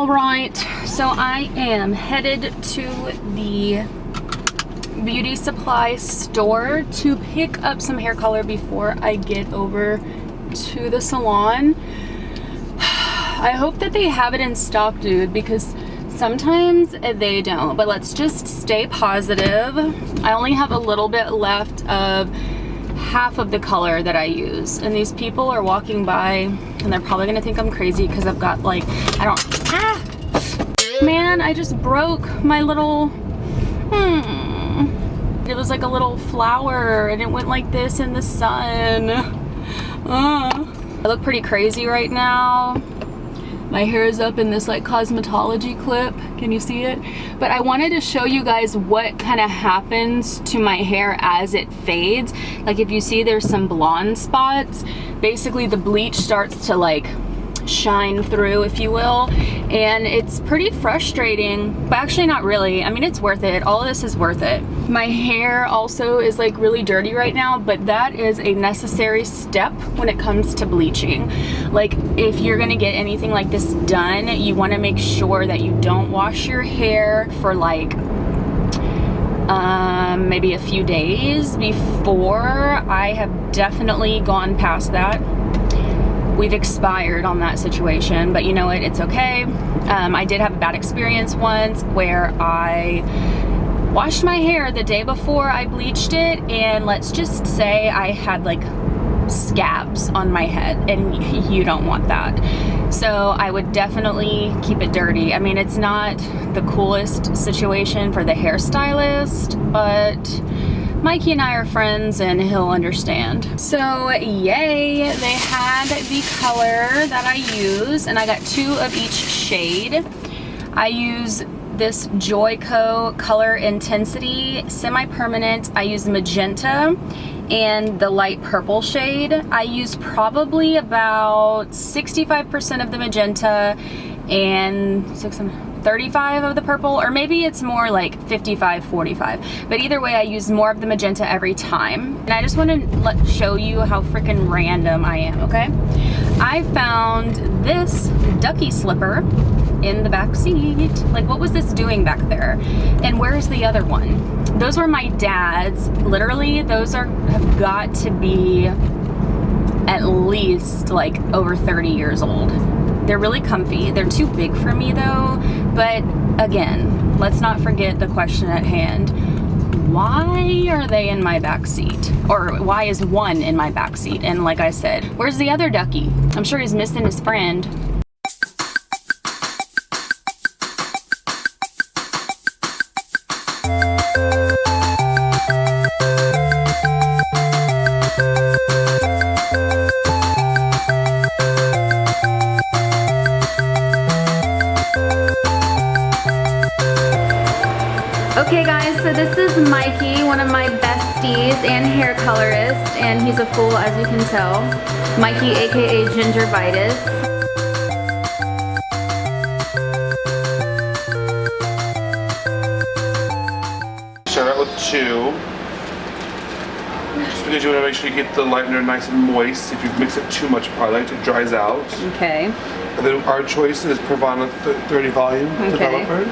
All right, so I am headed to the beauty supply store to pick up some hair color before I get over to the salon. I hope that they have it in stock, dude, because sometimes they don't, but let's just stay positive. I only have a little bit left of half of the color that I use, and these people are walking by and they're probably gonna think I'm crazy because I've got like, man, I just broke my little, it was like a little flower and it went like this in the sun. I look pretty crazy right now. My hair is up in this like cosmetology clip. Can you see it? But I wanted to show you guys what kind of happens to my hair as it fades. Like if you see there's some blonde spots, basically the bleach starts to like shine through, if you will, and it's pretty frustrating, but actually not really. I mean, it's worth it. All of this is worth it. My hair also is like really dirty right now, but that is a necessary step when it comes to bleaching. Like if you're gonna get anything like this done, you want to make sure that you don't wash your hair for like maybe a few days before. I have definitely gone past that. We've expired on that situation, but you know what, it's okay. I did have a bad experience once where I washed my hair the day before I bleached it, and let's just say I had like scabs on my head, and you don't want that. So I would definitely keep it dirty. I mean, it's not the coolest situation for the hairstylist, but Mikey and I are friends and he'll understand. So yay, they had the color that I use, and I got 2 of each shade. I use this Joico Color Intensity Semi-Permanent. I use Magenta and the light purple shade. I use probably about 65% of the Magenta and 35 of the purple, or maybe it's more like 55-45, but either way I use more of the Magenta every time. And I just want to show you how freaking random I am, okay? I found this ducky slipper in the back seat. Like, what was this doing back there? And where's the other one? Those were my dad's. Literally, those have got to be at least like over 30 years old. They're really comfy. They're too big for me though. But again, let's not forget the question at hand. Why are they in my back seat? Or why is one in my back seat? And like I said, where's the other ducky? I'm sure he's missing his friend. Okay guys, so this is Mikey, one of my besties and hair colorist, and he's a fool as you can tell. Mikey, aka Gingivitis. Start out with 2. Just because you want to make sure you get the lightener nice and moist. If you mix it too much product, it dries out. Okay. And then our choice is Pravana 30 volume developer.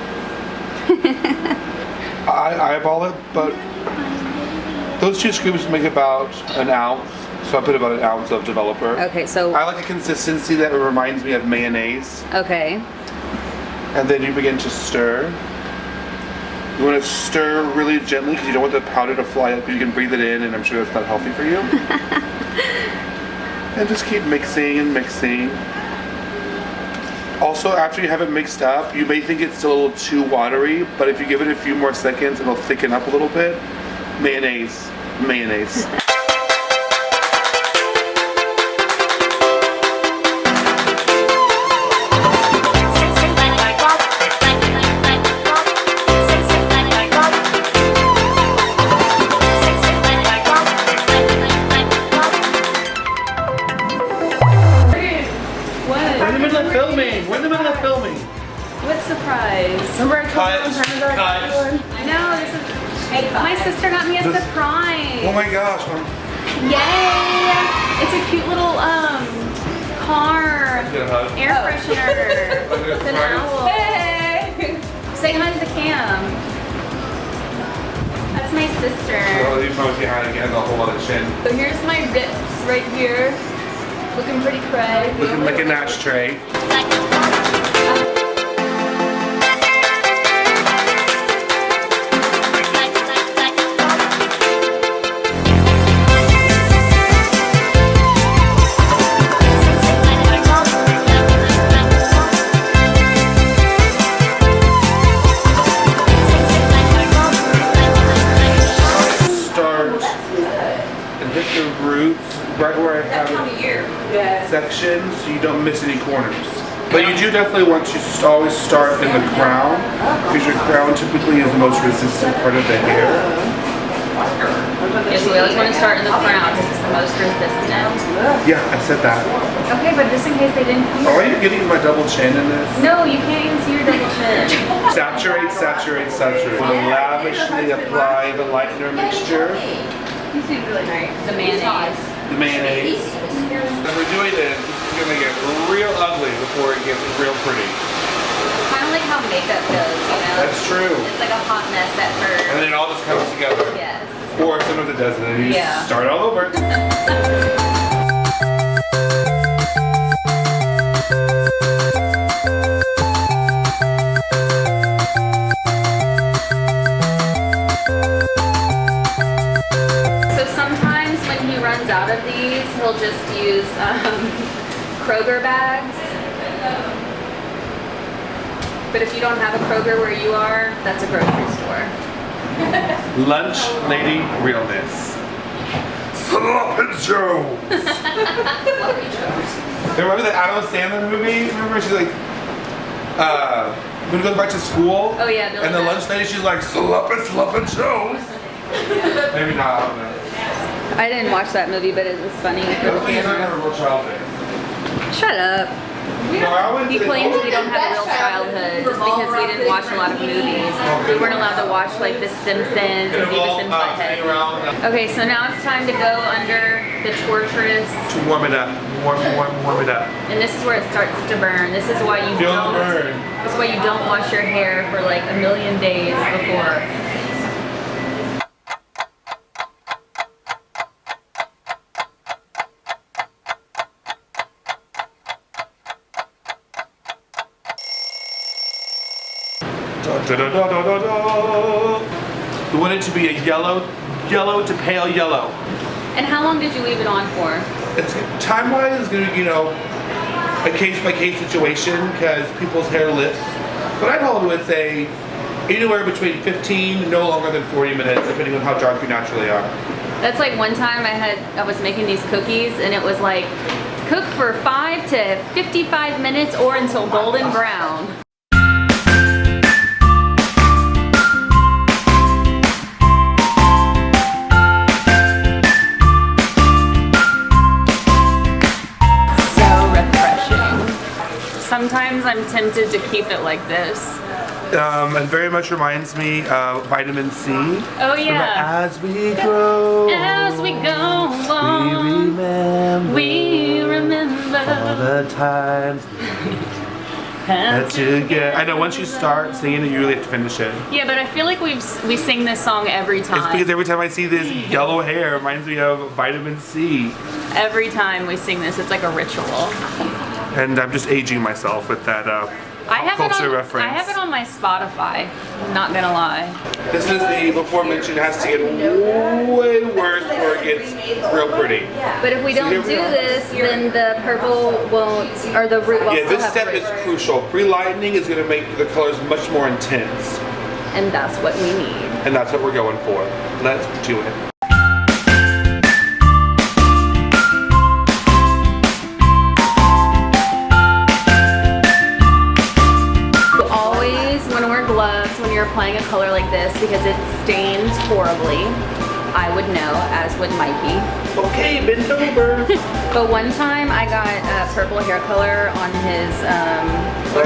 I eyeball it, but those 2 scoops make about an ounce, so I put about an ounce of developer. Okay, so I like a consistency that reminds me of mayonnaise. Okay. And then you begin to stir. You want to stir really gently because you don't want the powder to fly up. You can breathe it in, and I'm sure that's not healthy for you. And just keep mixing and mixing. Also, after you have it mixed up, you may think it's still a little too watery, but if you give it a few more seconds, it'll thicken up a little bit. Mayonnaise. Mayonnaise. We're in the middle of filming. What surprise? Remember I told you a long time ago? No, this is... My sister got me a surprise. Oh my gosh. Yay! It's a cute little car. Get a hug. Air freshener. It's an owl. Hey! Say hi to the cam. That's my sister. Well, you probably see how again, a whole lot of chin. So here's my bits right here. Looking pretty cray. Looking like an ashtray. Right where I have sections so you don't miss any corners. But you do definitely want to always start in the crown because your crown typically is the most resistant part of the hair. Yeah, so we always want to start in the crown because it's the most resistant. Yeah, I said that. Okay, but just in case they didn't hear. Oh, are you getting my double chin in this? No, you can't even see your double chin. Saturate, saturate, saturate. Want to lavishly apply the lightener mixture. You seem really nice. The mayonnaise. The mayonnaise. When we're doing this, it's going to get real ugly before it gets real pretty. It's kind of like how makeup goes, you know? That's true. It's like a hot mess at first. And then it all just comes together. Yes. Or sometimes it doesn't, and you just start all over. Out of these, he'll just use Kroger bags. But if you don't have a Kroger where you are, that's a grocery store. Lunch lady realness. Sloppy Joes. Remember the Adam Sandler movie? Remember she's like, when he goes back to school? Oh yeah, and the lunch lady, she's like, Sloppy Joes. Maybe not, I don't know. I didn't watch that movie, but it was funny. Shut up. He claims we don't have a real childhood just because we didn't watch a lot of movies. We weren't allowed to watch like The Simpsons and Beavis and Butthead. Okay, so now it's time to go under the torturous. To warm it up. Warm it up. And this is where it starts to burn. This is why you Feel the burn. This is why you don't wash your hair for like a million days before. Da, da, da, da, da, da. We want it to be a yellow to pale yellow. And how long did you leave it on for? It's time-wise, it's gonna be, you know, a case-by-case situation because people's hair lifts. But I'd probably would say anywhere between 15 no longer than 40 minutes, depending on how dark you naturally are. That's like one time I was making these cookies and it was like cook for 5 to 55 minutes or until golden brown. Sometimes I'm tempted to keep it like this. It very much reminds me of vitamin C. Oh yeah. As we grow, as we go on, we remember all the times that you get. I know once you start singing it, you really have to finish it. Yeah, but I feel like we sing this song every time. It's because every time I see this yellow hair, it reminds me of vitamin C. Every time we sing this, it's like a ritual. And I'm just aging myself with that culture reference. I have it on my Spotify, I'm not gonna lie. This is the before mentioned has to get way worse before it gets real pretty. But if we don't do this, then the purple won't, or the root won't. Yeah, this step is crucial. Pre-lightening is going to make the colors much more intense. And that's what we need. And that's what we're going for. Let's do it. When you're applying a color like this, because it stains horribly, I would know, as would Mikey. Okay, bend over. But one time I got purple hair color on his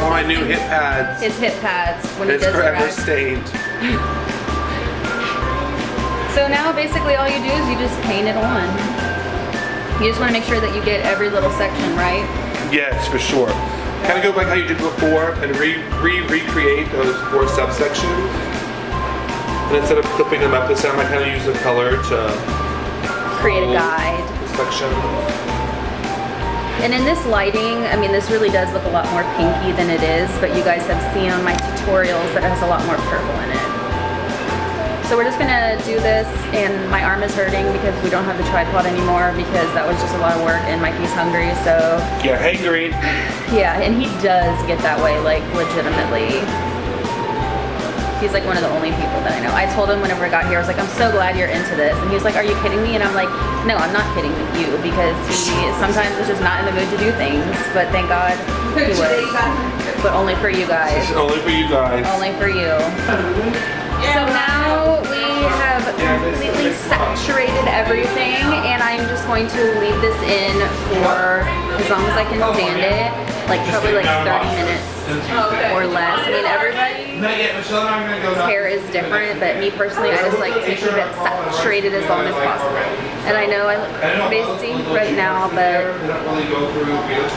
my new hip pads. His hip pads when it's he does forever stained. So now basically all you do is you just paint it on. You just want to make sure that you get every little section right. Yes, for sure. Kind of go back how you did before and recreate those 4 subsections. And instead of clipping them up this time, I kind of use the color to create a guide. Section. And in this lighting, I mean, this really does look a lot more pinky than it is, but you guys have seen on my tutorials that it has a lot more purple in it. So we're just gonna do this, and my arm is hurting because we don't have the tripod anymore because that was just a lot of work, and Mikey's hungry, so. Yeah, hangry. Yeah, and he does get that way, like legitimately. He's like one of the only people that I know. I told him whenever I got here, I was like, I'm so glad you're into this. And he was like, are you kidding me? And I'm like, no, I'm not kidding with you, because he sometimes is just not in the mood to do things, but thank God he was. But only for you guys. Only for you guys. Only for you. So now we have completely saturated everything, and I'm just going to leave this in for as long as I can stand it, like probably like 30 minutes or less. I mean, everybody's hair is different, but me personally, I just like to keep it saturated as long as possible. And I know I look busy right now, but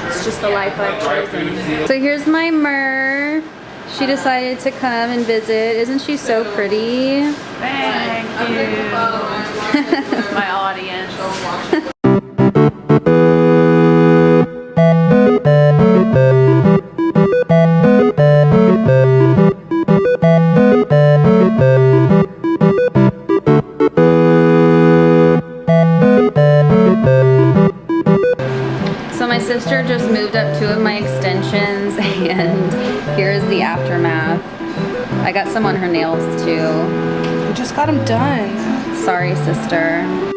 it's just the life I've chosen. So here's my Myrrh. She decided to come and visit. Isn't she so pretty? Thank you, my audience. So my sister just moved up 2 of my extensions, and here's the aftermath. I got some on her nails too. We just got them done. Sorry, sister.